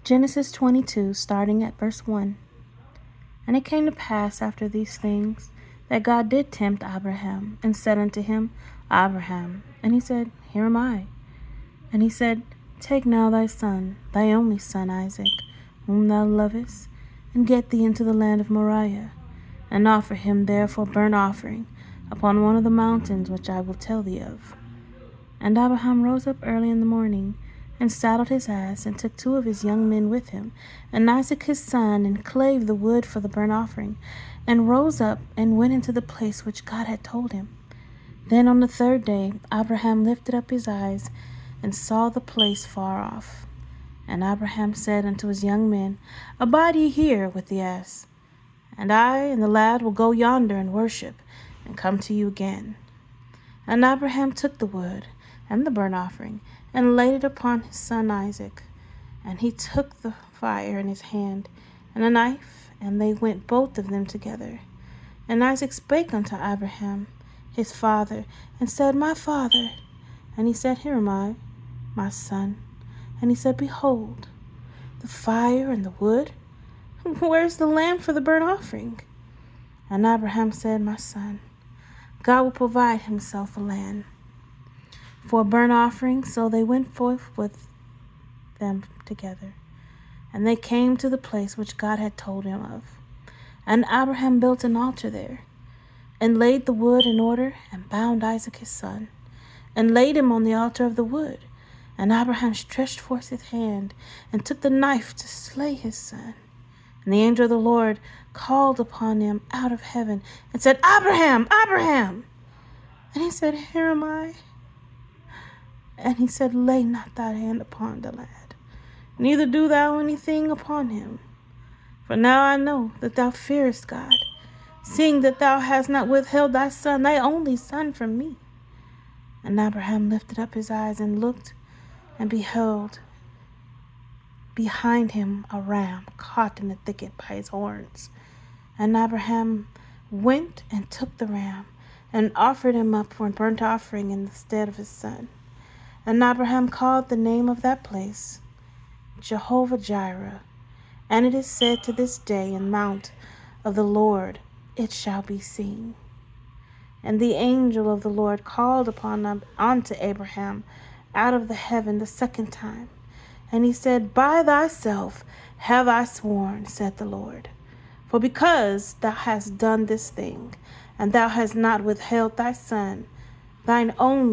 Genesis 22, starting at verse 1. And it came to pass after these things that God did tempt Abraham, and said unto him, Abraham. And he said, Here am I. And he said, Take now thy son, thy only son Isaac, whom thou lovest, and get thee into the land of Moriah, and offer him there for burnt offering upon one of the mountains which I will tell thee of. And Abraham rose up early in the morning, and saddled his ass, and took 2 of his young men with him, and Isaac his son, and clave the wood for the burnt offering, and rose up, and went into the place which God had told him. Then on the 3rd day Abraham lifted up his eyes, and saw the place far off. And Abraham said unto his young men, Abide ye here with the ass, and I and the lad will go yonder and worship, and come to you again. And Abraham took the wood and the burnt offering, and laid it upon his son Isaac. And he took the fire in his hand, and a knife, and they went both of them together. And Isaac spake unto Abraham his father, and said, My father. And he said, Here am I, my son. And he said, Behold, the fire and the wood, where is the lamb for the burnt offering? And Abraham said, My son, God will provide himself a lamb for a burnt offering. So they went forth with them together. And they came to the place which God had told him of. And Abraham built an altar there, and laid the wood in order, and bound Isaac his son, and laid him on the altar of the wood. And Abraham stretched forth his hand, and took the knife to slay his son. And the angel of the Lord called upon him out of heaven, and said, Abraham, Abraham. And he said, Here am I. And he said, Lay not thy hand upon the lad, neither do thou anything upon him. For now I know that thou fearest God, seeing that thou hast not withheld thy son, thy only son, from me. And Abraham lifted up his eyes and looked, and beheld behind him a ram caught in the thicket by his horns. And Abraham went and took the ram, and offered him up for a burnt offering in the stead of his son. And Abraham called the name of that place Jehovah-Jireh. And it is said to this day, In mount of the Lord it shall be seen. And the angel of the Lord called unto Abraham out of the heaven the 2nd time. And he said, By thyself have I sworn, said the Lord. For because thou hast done this thing, and thou hast not withheld thy son, thine only